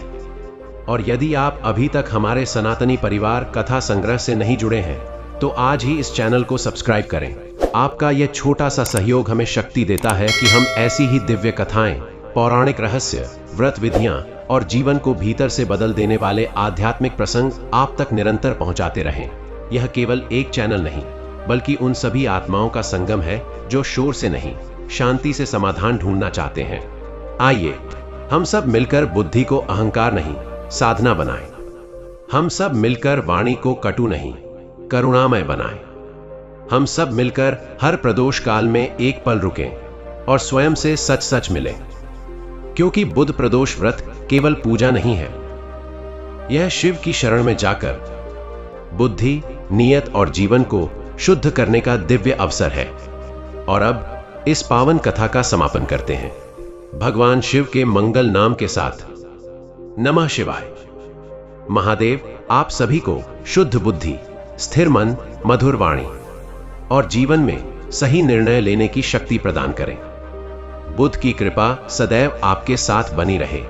और यदि आप अभी तक हमारे सनातनी परिवार कथा संग्रह से नहीं जुड़े हैं, तो आज ही इस चैनल को सब्सक्राइब करें। आपका यह छोटा सा सहयोग हमें शक्ति देता है कि हम ऐसी ही दिव्य कथाएं, पौराणिक रहस्य, व्रत विधियां और जीवन को भीतर से बदल देने वाले आध्यात्मिक प्रसंग आप तक निरंतर पहुंचाते रहें। यह केवल एक चैनल नहीं, बल्कि उन सभी आत्माओं का संगम है जो शोर से नहीं, शांति से समाधान ढूंढना चाहते हैं। आइए हम सब मिलकर बुद्धि को अहंकार नहीं, साधना बनाएं। हम सब मिलकर वाणी को कटु नहीं, करुणामय बनाएं। हम सब मिलकर हर प्रदोष काल में एक पल रुकें और स्वयं से सच सच मिलें। क्योंकि बुद्ध प्रदोष व्रत केवल पूजा नहीं है, यह शिव की शरण में जाकर बुद्धि, नियत और जीवन को शुद्ध करने का दिव्य अवसर है। और अब इस पावन कथा का समापन करते हैं भगवान शिव के मंगल नाम के साथ। नमः शिवाय। महादेव आप सभी को शुद्ध बुद्धि, स्थिर मन, मधुर वाणी और जीवन में सही निर्णय लेने की शक्ति प्रदान करें। बुद्ध की कृपा सदैव आपके साथ बनी रहे।